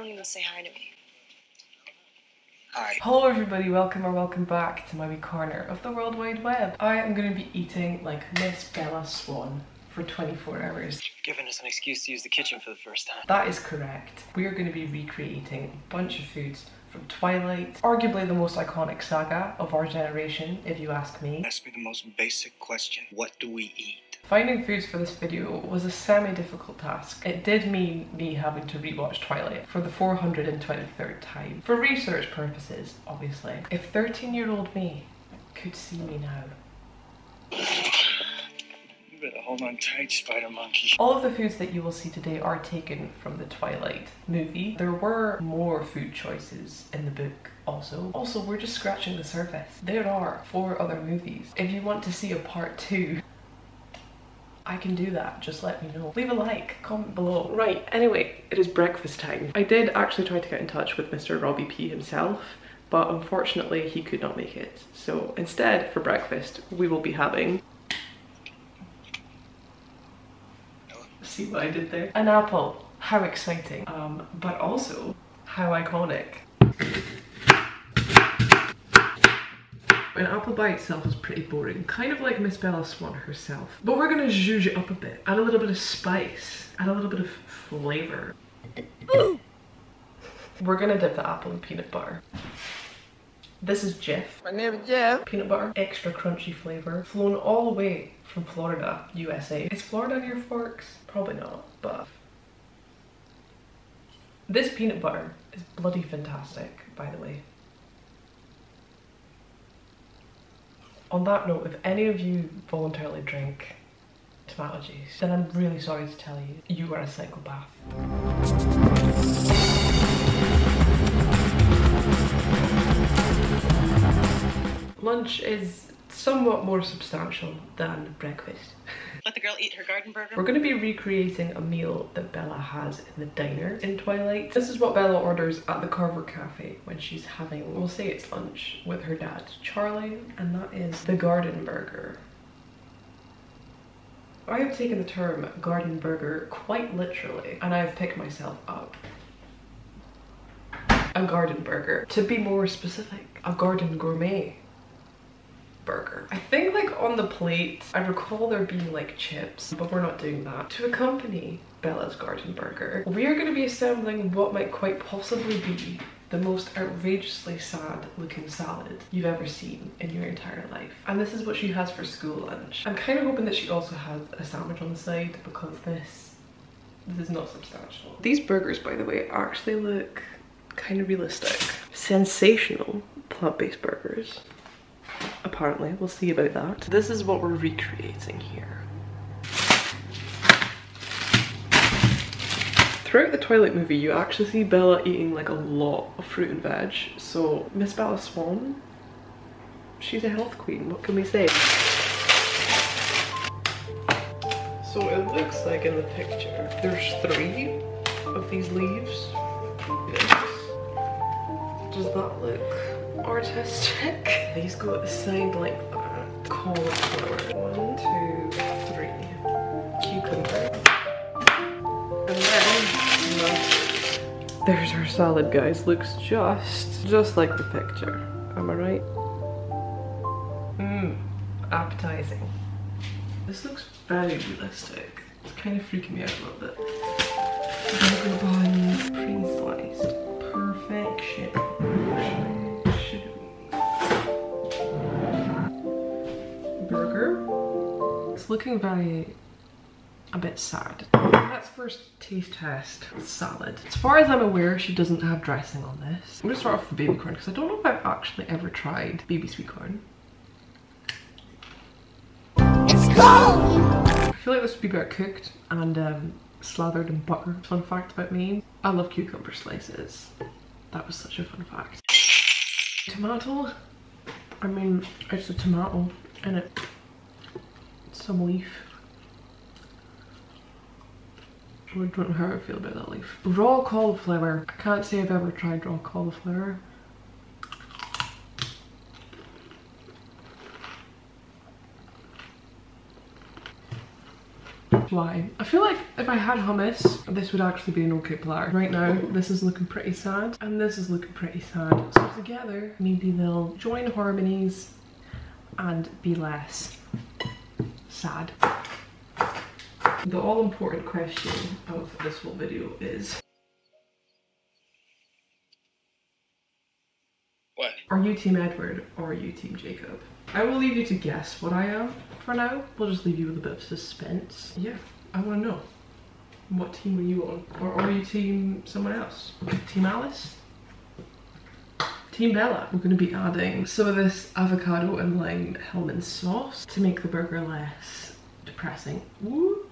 don't even say hi to me. Hi. Hello everybody, welcome or welcome back to my wee corner of the World Wide Web. I am going to be eating like Miss Bella Swan for 24 hours. Giving us an excuse to use the kitchen for the first time. That is correct. We are going to be recreating a bunch of foods from Twilight, arguably the most iconic saga of our generation, if you ask me. Ask me the most basic question. What do we eat? Finding foods for this video was a semi-difficult task. It did mean me having to rewatch Twilight for the 423rd time. For research purposes, obviously. If 13-year-old me could see me now. You better hold on tight, Spider Monkey. All of the foods that you will see today are taken from the Twilight movie. There were more food choices in the book also. Also, we're just scratching the surface. There are 4 other movies. If you want to see a part 2, I can do that, just let me know. Leave a like, comment below. Right, anyway, it is breakfast time. I did actually try to get in touch with Mr. Robbie P himself, but unfortunately he could not make it. So instead, for breakfast, we will be having... See what I did there? An apple. How exciting. But also, how iconic. An apple by itself is pretty boring, kind of like Miss Bella Swan herself. But we're gonna zhuzh it up a bit, add a little bit of spice, add a little bit of flavour. We're gonna dip the apple in peanut butter. This is Jif. My name is Jeff. Peanut butter, extra crunchy flavour, flown all the way from Florida, USA. Is Florida near Forks? Probably not, but... This peanut butter is bloody fantastic, by the way. On that note, if any of you voluntarily drink tomato juice, then I'm really sorry to tell you, you are a psychopath. Lunch is somewhat more substantial than breakfast. Let the girl eat her garden burger. We're going to be recreating a meal that Bella has in the diner in Twilight. This is what Bella orders at the Carver Cafe when she's having, we'll say it's lunch, with her dad, Charlie, and that is the garden burger. I have taken the term garden burger quite literally, and I have picked myself up. A garden burger. To be more specific, a garden gourmet burger. I think like on the plate, I recall there being like chips, but we're not doing that. To accompany Bella's garden burger, we are going to be assembling what might quite possibly be the most outrageously sad looking salad you've ever seen in your entire life. And this is what she has for school lunch. I'm kind of hoping that she also has a sandwich on the side because this is not substantial. These burgers, by the way, actually look kind of realistic. Sensational plant-based burgers. Apparently, we'll see about that. This is what we're recreating here. Throughout the Twilight movie, you actually see Bella eating like a lot of fruit and veg. So Miss Bella Swan, she's a health queen, what can we say? So it looks like in the picture, there's 3 of these leaves. Does that look artistic? These go at the side like that. Cauliflower. 1, 2, 3. Cucumber. And then mustard. There's our salad, guys. Looks just like the picture. Am I right? Mmm. Appetizing. This looks very realistic. It's kind of freaking me out a little bit. Burger buns, pre-sliced. Perfection. Burger. It's looking a bit sad. Let's first taste test salad. As far as I'm aware, she doesn't have dressing on this. I'm gonna start off with baby corn because I don't know if I've actually ever tried baby sweet corn. It's cold! I feel like this would be better cooked and slathered in butter. Fun fact about me, I love cucumber slices. That was such a fun fact. Tomato, I mean, it's a tomato in it. Some leaf. I don't know how I feel about that leaf. Raw cauliflower. I can't say I've ever tried raw cauliflower. Why? I feel like if I had hummus, this would actually be an okay platter. Right now, this is looking pretty sad, and this is looking pretty sad. So together, maybe they'll join harmonies and be less sad. The all-important question of this whole video is... What? Are you Team Edward or are you Team Jacob? I will leave you to guess what I am for now. We'll just leave you with a bit of suspense. Yeah, I want to know. What team are you on? Or are you Team someone else? Team Alice? Team Bella. We're going to be adding some of this avocado and lime Hellmann's sauce to make the burger less depressing. Woo!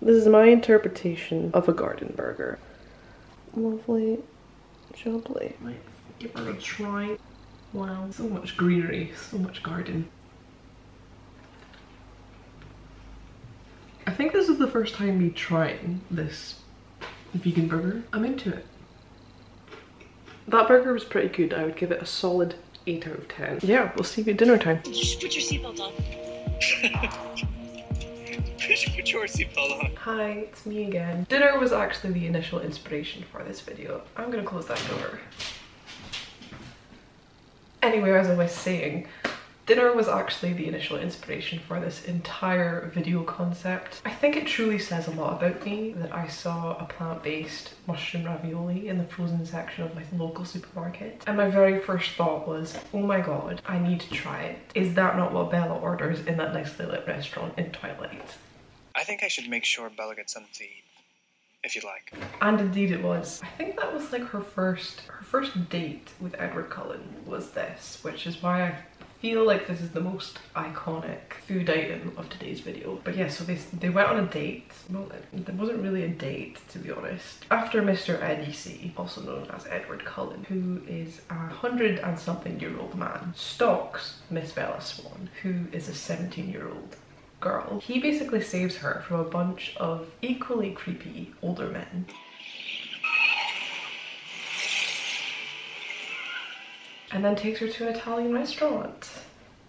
This is my interpretation of a garden burger. Lovely, jubbly. Might give it a try. Wow, so much greenery, so much garden. I think this is the first time me trying this vegan burger. I'm into it. That burger was pretty good. I would give it a solid 8 out of 10. Yeah, we'll see you at dinner time. You should put your seatbelt on. Put your seatbelt on. Hi, it's me again. Dinner was actually the initial inspiration for this video. I'm gonna close that door. Anyway, as I was saying, dinner was actually the initial inspiration for this entire video concept. I think it truly says a lot about me that I saw a plant-based mushroom ravioli in the frozen section of my local supermarket. And my very first thought was, oh my god, I need to try it. Is that not what Bella orders in that nicely lit restaurant in Twilight? I think I should make sure Bella gets something to eat, if you'd like. And indeed it was. I think that was like her first date with Edward Cullen was this, which is why I feel like this is the most iconic food item of today's video. But yeah, so they went on a date. Well, there wasn't really a date, to be honest. After Mr. EDC, also known as Edward Cullen, who is a 100-and-something-year-old man, stalks Miss Bella Swan, who is a 17-year-old girl. He basically saves her from a bunch of equally creepy older men. And then takes her to an Italian restaurant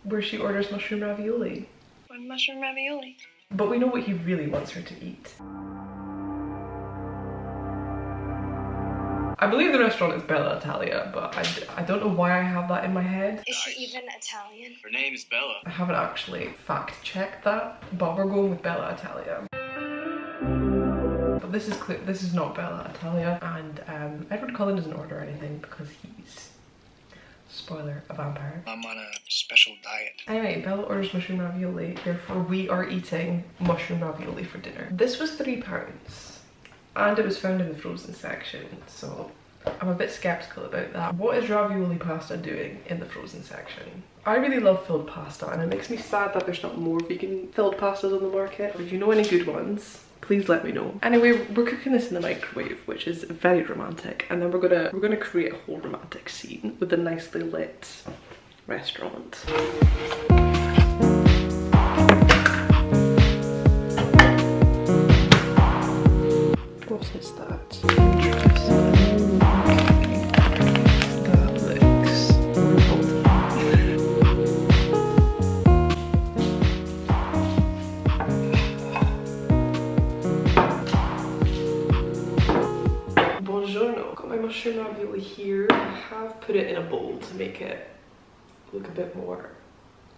where she orders mushroom ravioli. One mushroom ravioli. But we know what he really wants her to eat. I believe the restaurant is Bella Italia, but I don't know why I have that in my head. Is she even Italian? Her name is Bella. I haven't actually fact-checked that, but we're going with Bella Italia. But this is clear, this is not Bella Italia, and Edward Cullen doesn't order anything because he's, spoiler, a vampire. I'm on a special diet. Anyway, Bella orders mushroom ravioli, therefore we are eating mushroom ravioli for dinner. This was £3. And it was found in the frozen section, so I'm a bit skeptical about that. What is ravioli pasta doing in the frozen section? I really love filled pasta, and it makes me sad that there's not more vegan filled pastas on the market. If you know any good ones, please let me know. Anyway, we're cooking this in the microwave, which is very romantic, and then we're gonna create a whole romantic scene with a nicely lit restaurant. What is that? That looks wonderful. Buongiorno. Got my mushroom ravioli here. I have put it in a bowl to make it look a bit more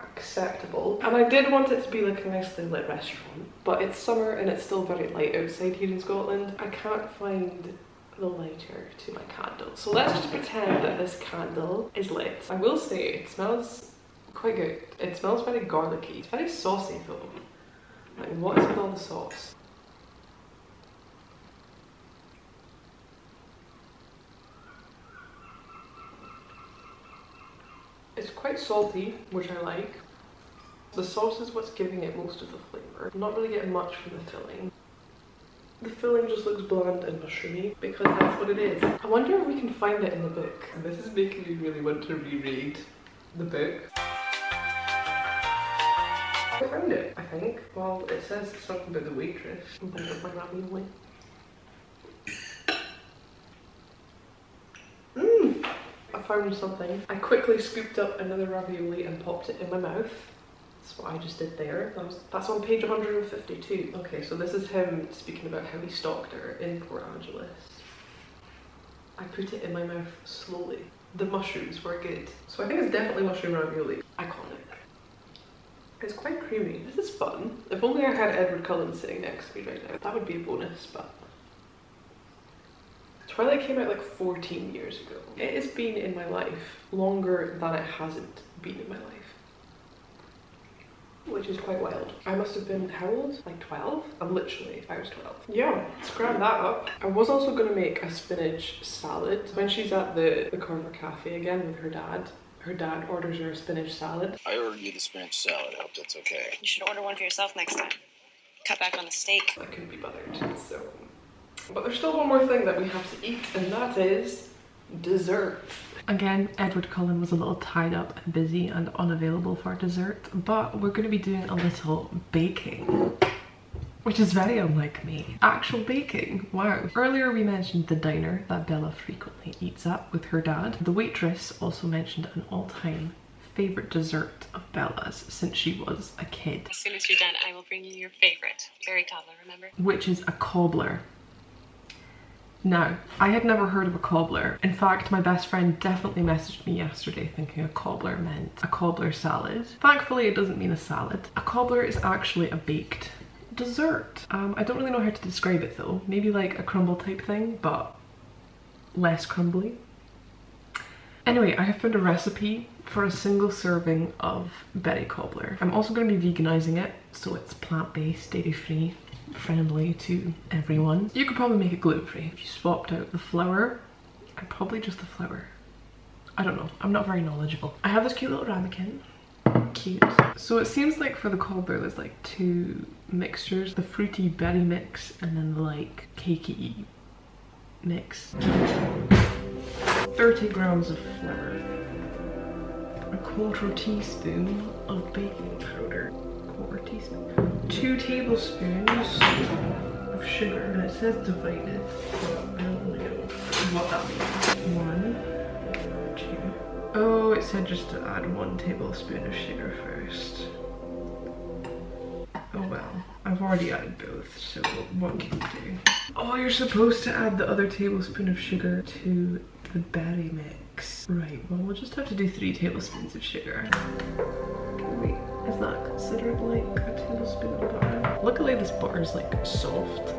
acceptable, and I did want it to be like a nicely lit restaurant, but it's summer and it's still very light outside here in Scotland. I can't find the lighter to my candle, so let's just pretend that this candle is lit. I will say it smells quite good. It smells very garlicky. It's very saucy though. Like, what is with all the sauce? It's quite salty, which I like. The sauce is what's giving it most of the flavour. I'm not really getting much from the filling. The filling just looks bland and mushroomy because that's what it is. I wonder if we can find it in the book. And this is making me really want to reread the book. I found it, I think. Well, it says something about the waitress. I'm thinking of my ravioli. I found something. I quickly scooped up another ravioli and popped it in my mouth. That's what I just did there. That's on page 152. Okay, so this is him speaking about how he stalked her in Port Angeles. I put it in my mouth slowly. The mushrooms were good. So I think it's definitely mushroom ravioli. Iconic. It's quite creamy. This is fun. If only I had Edward Cullen sitting next to me right now. That would be a bonus, but... Twilight came out like 14 years ago. It has been in my life longer than it hasn't been in my life. Which is quite wild. I must have been, how old? Like 12? I was 12. Yeah, scrap that up. I was also gonna make a spinach salad. When she's at the Carver Cafe again with her dad orders her a spinach salad. I ordered you the spinach salad. I hope that's okay. You should order one for yourself next time. Cut back on the steak. I couldn't be bothered, so. But there's still one more thing that we have to eat, and that is dessert. Again, Edward Cullen was a little tied up and busy and unavailable for dessert, but we're going to be doing a little baking, which is very unlike me. Actual baking, wow. Earlier we mentioned the diner that Bella frequently eats at with her dad. The waitress also mentioned an all-time favorite dessert of Bella's since she was a kid. As soon as you're done, I will bring you your favorite. Cherry cobbler, remember? Which is a cobbler. Now, I had never heard of a cobbler. In fact, my best friend definitely messaged me yesterday thinking a cobbler meant a cobbler salad. Thankfully, it doesn't mean a salad. A cobbler is actually a baked dessert. I don't really know how to describe it though. Maybe like a crumble type thing, but less crumbly. Anyway, I have found a recipe for a single serving of berry cobbler. I'm also going to be veganizing it, so it's plant-based, dairy-free, friendly to everyone. You could probably make it gluten-free. If you swapped out the flour, and probably just the flour. I don't know, I'm not very knowledgeable. I have this cute little ramekin. Cute. So it seems like for the cobbler there's like two mixtures. The fruity berry mix and then the like cakey mix. 30 grams of flour. A quarter teaspoon of baking powder. Quarter teaspoon. 2 tablespoons of sugar. And it says divided, so I don't really know what that means. 1, 2. Oh, it said just to add 1 tablespoon of sugar first. Oh well, I've already added both, so what can you do? Oh, you're supposed to add the other tablespoon of sugar to the berry mix. Right, well we'll just have to do 3 tablespoons of sugar. Wait, is that considered like a tablespoon of butter? Luckily this butter is like soft.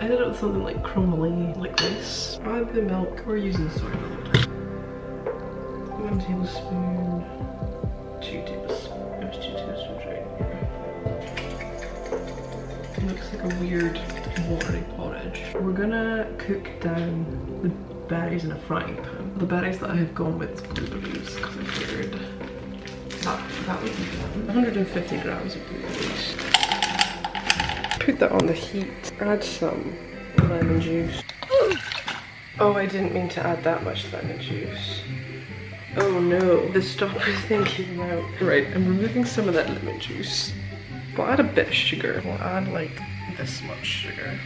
I did it with something like crumbly, like this. Add the milk. We're using soy milk. 1 tablespoon. 2 tablespoons. There's 2 tablespoons right. It looks like a weird watery porridge. We're gonna cook down the berries in a frying pan. The berries that I have gone with is blueberries because I figured that would be fun. 150 grams of blueberries. Put that on the heat. Add some lemon juice. Oh, I didn't mean to add that much lemon juice. Oh no, the stopper thing came out. Right, I'm removing some of that lemon juice. We'll add a bit of sugar. We'll add like this much sugar.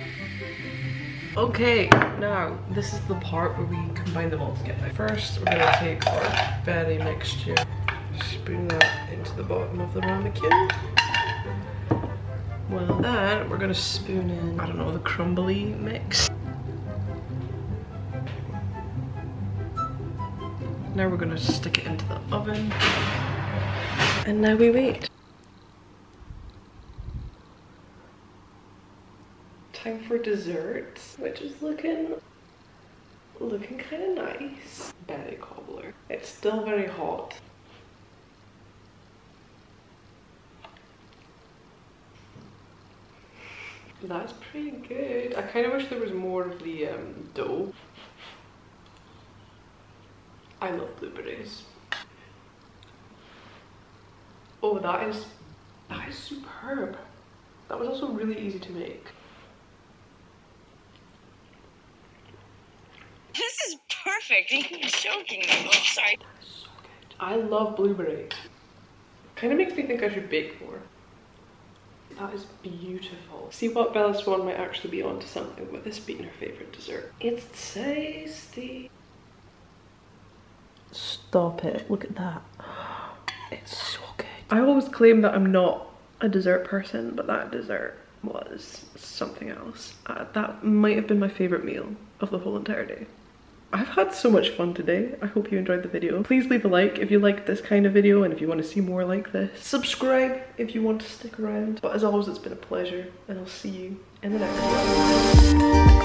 Okay, now this is the part where we combine them all together. First, we're gonna take our berry mixture, spoon that into the bottom of the ramekin. Well, then we're gonna spoon in, I don't know, the crumbly mix. Now we're gonna stick it into the oven. And now we wait. Time for dessert, which is looking kind of nice. Berry cobbler. It's still very hot. That's pretty good. I kind of wish there was more of the dough. I love blueberries. Oh, that is superb. That was also really easy to make. This is perfect. You're joking me. Oh, sorry. That's so good. I love blueberry. Kind of makes me think I should bake more. That is beautiful. See what, Bella Swan might actually be onto something with this being her favourite dessert. It's tasty. Stop it. Look at that. It's so good. I always claim that I'm not a dessert person, but that dessert was something else. That might have been my favourite meal of the whole entire day. I've had so much fun today. I hope you enjoyed the video. Please leave a like if you liked this kind of video and if you want to see more like this. Subscribe if you want to stick around. But as always, it's been a pleasure and I'll see you in the next one.